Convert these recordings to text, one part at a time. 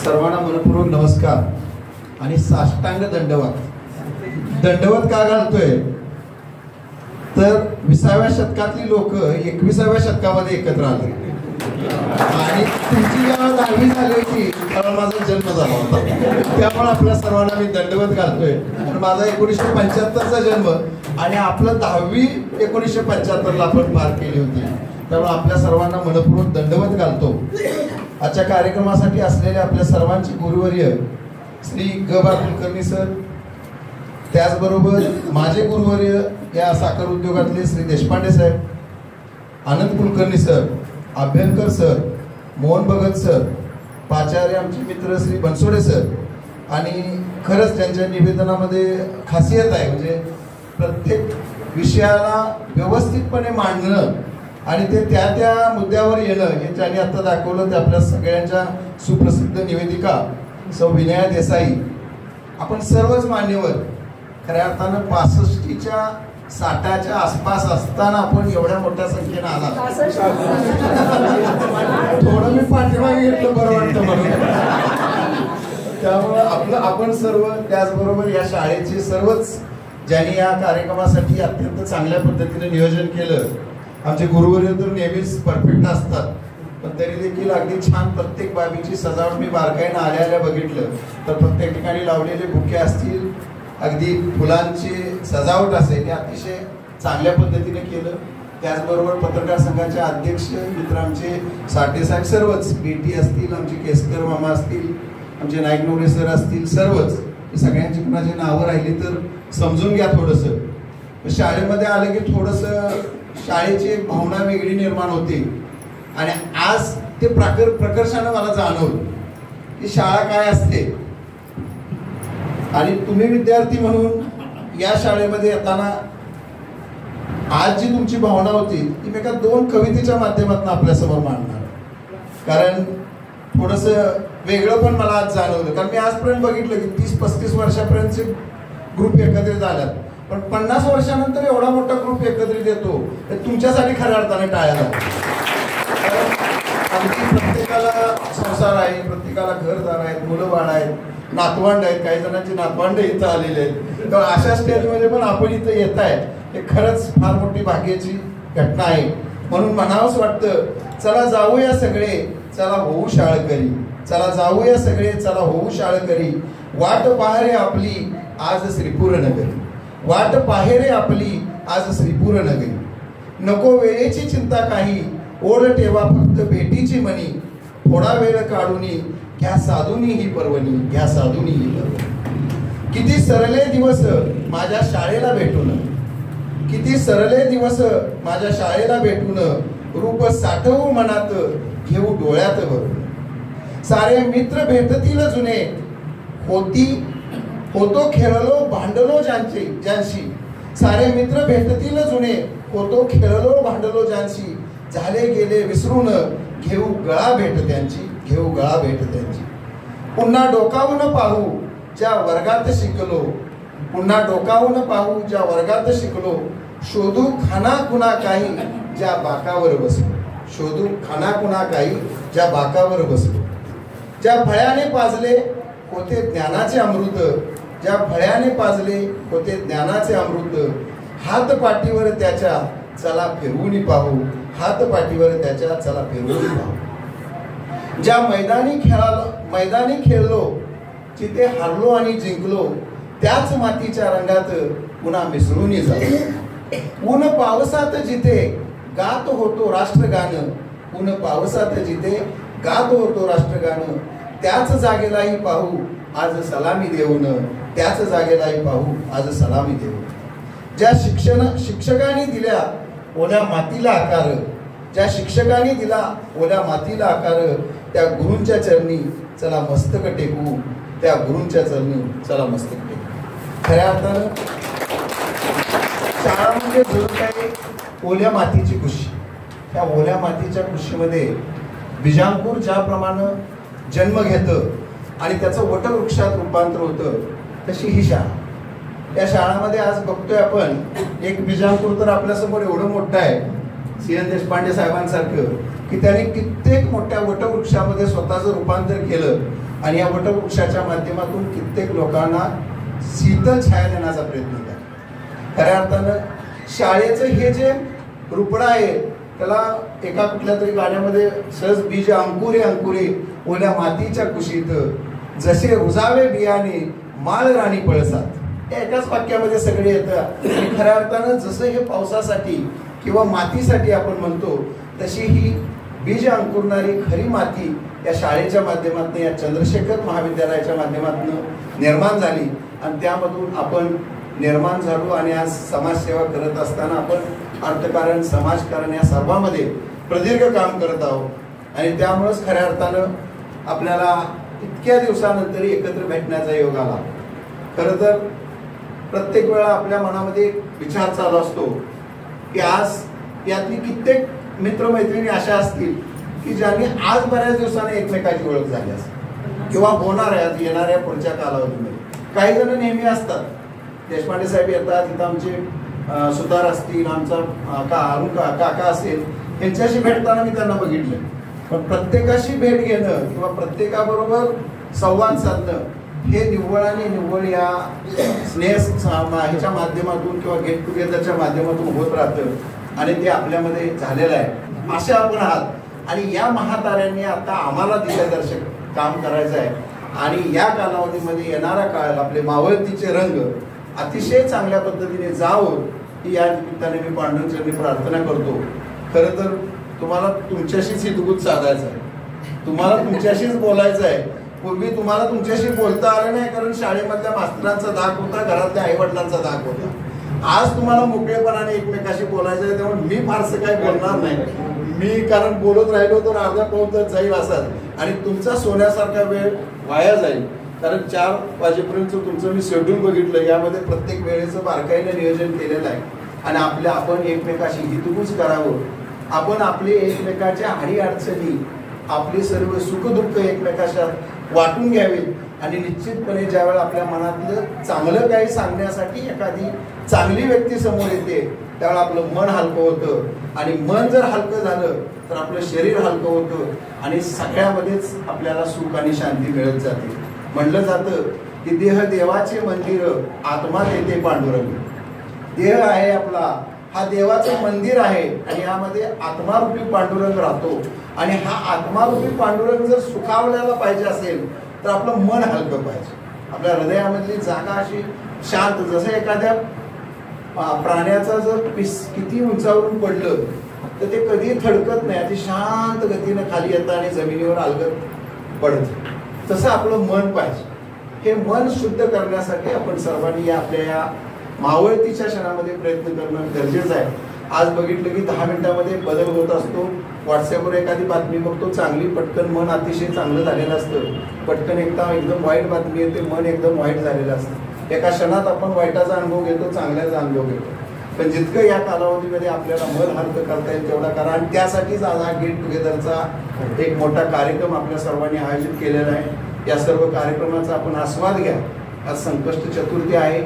सर्वांना मनपूर्वक नमस्कार आणि साष्टांग दंडवत. दंडवत का घालतोय तर 20व्या शतकातली लोक 21व्या शतकामध्ये एकत्र आले आणि तुमची जेव्हा 10वी झाली होती तेव्हा माझा जन्म झाला होता. त्यामुळे आपल्या सर्वांना मी दंडवत घालतोय. माझा 1975चा जन्म आणि आपलं 10वी 1975ला आपण पार केली होती. त्यामुळे आपल्या सर्वांना मनपूर्वक दंडवत घालतो. आजच्या कार्यक्रमासाठी असलेले आपल्या सर्वांचे गुरुवर्य श्री ग बा कुलकर्णी सर, त्याचबरोबर माझे गुरुवर्य या साखर उद्योगातले श्री देशपांडे साहेब, Anand Kulkarni sir, Abhyankar sir, Mohan Bhagat sir, प्राचार्य आमचे मित्र श्री बनसोडे सर. आणि खरंच त्यांच्या निवेदनामध्ये खासियत आहे, म्हणजे प्रत्येक विषयाला व्यवस्थितपणे मांडणं आणि ते त्या मुद्द्यावर येणं हे ज्यांनी आता दाखवलं ते आपल्या सगळ्यांच्या सुप्रसिद्ध निवेदिका सौ विनया देसाई. आपण सर्वच मान्यवर खऱ्या अर्थानं 65च्या 60च्या आसपास असताना आपण एवढ्या मोठ्या संख्येनं आला. थोडं मी पाठीमागे घेतलं बरं वाटतं म्हणून. त्यामुळं आपण सर्व, त्याचबरोबर या शाळेचे सर्वच ज्यांनी या कार्यक्रमासाठी अत्यंत चांगल्या पद्धतीने नियोजन केलं. आमचे गुरुवर्य तर नेहमीच परफेक्ट असतात, पण तरी देखील अगदी छान प्रत्येक बाबीची सजावट मी बारकाईनं आल्या बघितलं तर प्रत्येक ठिकाणी लावलेले बुके असतील, अगदी फुलांची सजावट असेल, हे अतिशय चांगल्या पद्धतीने केलं. त्याचबरोबर पत्रकार संघाचे अध्यक्ष मित्र आमचे साठे साहेब सर्वच, बेटी असतील, आमचे केसकर मामा असतील, आमचे नाईक नवरे सर असतील, सर्वच सगळ्यांची कुणाची नावं राहिली तर समजून घ्या. थोडंसं शाळेमध्ये आलं की थोडंसं शाळेची एक भावना वेगळी निर्माण होते आणि आज ते प्रकर्षानं मला जाणवलं की शाळा काय असते. आणि तुम्ही विद्यार्थी म्हणून या शाळेमध्ये येताना आज जी तुमची भावना होती ती मी एका 2 कवितेच्या माध्यमातून आपल्यासमोर मांडणार. कारण थोडंसं वेगळं पण मला आज जाणवलं, कारण मी आजपर्यंत बघितलं की 30-35 वर्षापर्यंतचे ग्रुप एकत्रित झाल्यात, पण 50 वर्षानंतर एवढा मोठा ग्रुप एकत्रित येतो हे तुमच्यासाठी खऱ्या अर्थाने टाळायला. आमची प्रत्येकाला संसार आहे, प्रत्येकाला घरदार आहेत, मुलं बाळ आहेत, नातवंड आहेत, काही जणांची नातवंड इथं आलेले आहेत. तर अशा स्टेजमध्ये पण आपण इथं येत आहे हे खरंच फार मोठी भाग्याची घटना आहे. म्हणून म्हणावंच वाटतं, चला जाऊया सगळे, चला होऊ शाळकरी, चला जाऊया सगळे, चला होऊ शाळकरी, वाट पाहरे आपली आज श्रीपूर नगरी, वाट पाहेरे आपली आज श्रीपूर नगरी, नको वेळेची चिंता काही, ओढ ठेवा फक्त भेटीची मनी, थोडा वेळ काढूनी घ्या साधुनी ही पर्वणी, घ्या साधुनी ही पर्वणी. किती सरले दिवस माझ्या शाळेला भेटून, किती सरले दिवस माझ्या शाळेला भेटून, रूप साठवू मनात घेऊ डोळ्यात भरून, सारे मित्र भेटतील जुने, होतो खेळलो भांडलो ज्यांशी, सारे मित्र भेटतील जुने, होतो खेळलो भांडलो ज्यांशी, झाले गेले विसरून घेऊ गळा भेट त्यांची, घेऊ गळा भेट त्यांची. पुन्हा डोकावून पाहू ज्या वर्गात शिकलो, पुन्हा डोकावून पाहू ज्या वर्गात शिकलो, शोधू खाना कुणा काही ज्या बाकावर बसलो, शोधू खाना कुणा काही ज्या बाकावर बसलो. ज्या फळ्याने पाजले होते ज्ञानाचे अमृत, ज्या फळ्याने पाजले होते ज्ञानाचे अमृत, हात पाठीवर त्याच्या चला फिरवून पाहू, हात पाठीवर त्याच्या चला फिरवून पाहू. ज्या मैदानी खेळलो, जिथे हारलो आणि जिंकलो, त्याच मातीच्या रंगात पुन्हा मिसळून जाऊ. ऊन पावसात जिथे गात होतो राष्ट्रगान, ऊन पावसात जिथे गात होतो राष्ट्रगान, त्याच जागेलाही पाहू आज सलामी देऊन, त्याच जागेलाही पाहू आज सलामी देऊन. ज्या शिक्षकांनी दिल्या ओल्या मातीला आकार, ज्या शिक्षकांनी दिला ओल्या मातीला आकार, त्या गुरूंच्या चरणी चला मस्तक टेकू, त्या गुरूंच्या चरणी चला मस्तक टेकू. खऱ्या अर्थानं शाळा म्हणजे जणू काही ओल्या मातीची कुशी. त्या ओल्या मातीच्या कुशीमध्ये बीजांकुर ज्याप्रमाणे जन्म घेतं आणि त्याचं वटवृक्षात रूपांतर होतं, तशी ही शाळा. या शाळामध्ये आज बघतोय आपण एक बीजांकुर तर आपल्यासमोर एवढं मोठं आहे सी.एन. देशपांडे साहेबांसारखं, की त्यांनी कित्येक मोठ्या वटवृक्षामध्ये स्वतःचं रूपांतर केलं आणि या वटवृक्षाच्या माध्यमातून कित्येक लोकांना शीतल छाया देण्याचा प्रयत्न केला. खऱ्या अर्थानं शाळेचं हे जे रुपडा आहे त्याला एका कुठल्या तरी गाण्यामध्ये सहज बीज अंकुरे अंकुरे ओल्या मातीच्या कुशीत जसे रुजावे बियाणे माळ राणी पळसात, या एकाच वाक्यामध्ये सगळे येतं. आणि खऱ्या अर्थानं जसं हे पावसासाठी किंवा मातीसाठी आपण म्हणतो तशी ही बीज अंकुरणारी खरी माती या शाळेच्या माध्यमातून, या चंद्रशेखर महाविद्यालयाच्या माध्यमातून निर्माण झाली आणि त्यामधून आपण निर्माण झालो. आणि आज समाजसेवा करत असताना आपण अर्थकारण, समाजकारण या सर्वांमध्ये प्रदीर्घ काम करत आहोत. आणि त्यामुळेच खऱ्या अर्थानं आपल्याला इतक्या दिवसानंतर एकत्र भेटण्याचा योग आला. खरं तर प्रत्येक वेळा आपल्या मनामध्ये एक विचार चालू असतो की आज यातली कित्येक मित्रमैत्रिणी अशा असतील की ज्यांनी आज बऱ्याच दिवसाने एकमेकाची ओळख झाली असेल किंवा होणार आहे येणाऱ्या पुढच्या कालावधीमध्ये. काही जण नेहमी असतात, देशपांडे साहेब येतात, इथं आमचे सुतार असतील, आमचा अरुण काका असेल, यांच्याशी भेटताना मी त्यांना बघितलं. पण प्रत्येकाशी भेट घेणं किंवा प्रत्येकाबरोबर संवाद साधणं हे निव्वळ आणि निव्वळ या स्नेह ह्याच्या माध्यमातून किंवा गेट टुगेदरच्या माध्यमातून होत राहतं आणि ते आपल्यामध्ये झालेलं आहे. अशा आपण आहात आणि या महाताऱ्यांनी आता आम्हाला दिशादर्शक काम करायचं आहे. आणि या कालावधीमध्ये येणारा काळ आपले मावळतीचे रंग अतिशय चांगल्या पद्धतीने जावं ही या निमित्ताने मी पांडुरंगाची प्रार्थना करतो. खरं तर तुम्हाला तुमच्याशीच हितगुज साधायचं आहे, तुम्हाला तुमच्याशीच बोलायचं आहे. पूर्वी तुम्हाला तुमच्याशी बोलता आलं नाही कारण शाळेमधल्या मास्तरांचा धाक होता, घरातल्या आईवडिलांचा धाक होता. आज तुम्हाला मोकळेपणाने एकमेकाशी बोलायचं आहे, त्यामुळे मी फारसं काही बोलणार नाही. मी कारण बोलत राहिलो तर अर्धा पाऊण तास जाईल असाच आणि तुमचा सोन्यासारखा वेळ वाया जाईल. कारण 4 वाजेपर्यंत तुमचं मी शेड्यूल बघितलं, यामध्ये प्रत्येक वेळेचं बारकाईने नियोजन केलेलं आहे. आणि आपण एकमेकाशी हितगुज करावं, आपण आपले एकमेकाच्या अडी अडचणी, आपली सर्व सुखदुःख एकमेकाच्या वाटून घ्यावीत. आणि निश्चितपणे ज्यावेळेला आपल्या मनातलं चांगलं काही सांगण्यासाठी एखादी चांगली व्यक्ती समोर येते त्यावेळेला आपलं मन हलकं होतं आणि मन जर हलकं झालं तर आपलं शरीर हलकं होतं आणि सगळ्यामध्येच आपल्याला सुख आणि शांती मिळत जाते. म्हणलं जातं की देह देवाचे मंदिर, आत्मा देते पांडुरंग. देह आहे आपला, हा देवाचं मंदिर आहे आणि यामध्ये आत्मारूपी पांडुरंग राहतो. आणि हा आत्मारूपी पांडुरंग जर सुखावल्याला पाहिजे असेल तर आपलं मन हलकं पाहिजे. आपल्या हृदयामधली जागा अशी शांत, जसं एखाद्या प्राण्याचा जर किती उंचावरून पडलं तर ते कधी थडकत नाही, अति शांत गतीनं खाली येतं आणि जमिनीवर अलगद पडतं. तसं आपलं मन पाहिजे. हे मन शुद्ध करण्यासाठी आपण सर्वांनी आपल्या या मावळतीच्या क्षणामध्ये प्रयत्न करणं गरजेचं आहे. आज बघितलं की 10 मिनिटामध्ये बदल होत असतो. व्हॉट्सअपवर एखादी बातमी बघतो चांगली, पटकन मन अतिशय चांगलं झालेलं असतं. पटकन एकदम वाईट बातमी येते, मन एकदम वाईट झालेलं असतं. एका क्षणात आपण वाईटाचा अनुभव घेतो, चांगल्याचा अनुभव घेतो. पण जितकं या कालावधीमध्ये आपल्याला मन हलकं करता येईल तेवढा करा. आणि त्यासाठीच आज हा गेट टुगेदरचा एक मोठा कार्यक्रम आपल्या सर्वांनी आयोजित केलेला आहे. या सर्व कार्यक्रमाचा आपण आस्वाद घ्या. आज संकष्ट चतुर्थी आहे.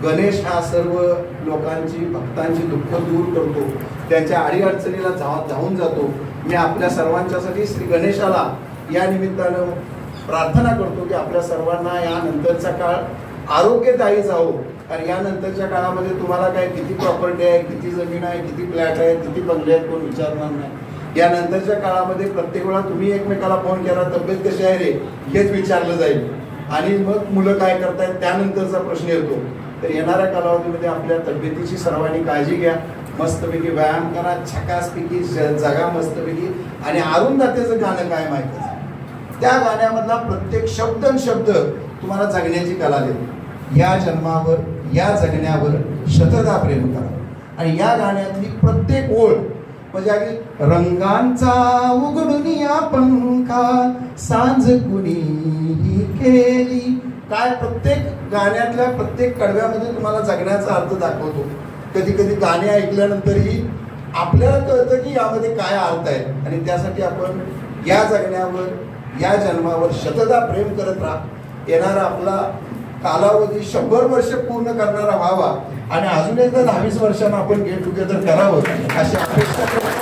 गणेश हा सर्व लोकांची, भक्तांची दुःख दूर करतो, त्यांच्या अडीअडचणीला धावून जातो. मी आपल्या सर्वांच्यासाठी श्री गणेशाला या निमित्तानं प्रार्थना करतो की आपल्या सर्वांना या नंतरचा काळ आरोग्यदायी जावो. आणि यानंतरच्या काळामध्ये तुम्हाला काय किती प्रॉपर्टी आहे, किती जमीन आहे, किती फ्लॅट आहे, किती बंगले आहेत कोण विचारणार नाही. यानंतरच्या काळामध्ये प्रत्येक वेळा तुम्ही एकमेकाला फोन केला तब्येत कशी आहे रे हेच विचारलं जाईल. आणि मग मुलं काय करतायत त्यानंतरचा प्रश्न येतो. तर येणाऱ्या कालावधीमध्ये आपल्या तब्येतीची सर्वांनी काळजी घ्या. मस्तपैकी व्यायाम करा, छकासपैकी जगा मस्तपैकी. आणि अरुंधतीचं गाणं काय माहिती, त्या गाण्यामधला प्रत्येक शब्द तुम्हाला जगण्याची कला देते. या जन्मावर, या जगण्यावर शतदा प्रेम करा. आणि या गाण्यातली प्रत्येक ओळ म्हणजे अगदी रंगांचा उघडून या पंखा सांज कुणी केली, काय प्रत्येक गाण्यातल्या प्रत्येक कडव्यामध्ये तुम्हाला जगण्याचा अर्थ दाखवतो. कधी कधी गाणे ऐकल्यानंतरही आपल्याला कळतं की यामध्ये काय अर्थ आहे. आणि त्यासाठी आपण या जगण्यावर, या जन्मावर शतदा प्रेम करत राहा. येणारा आपला कालावधी 100 वर्ष पूर्ण करणारा व्हावा आणि अजून एकदा 10-20 वर्षांना आपण गेट टुगेदर करावं अशी अपेक्षा करतो.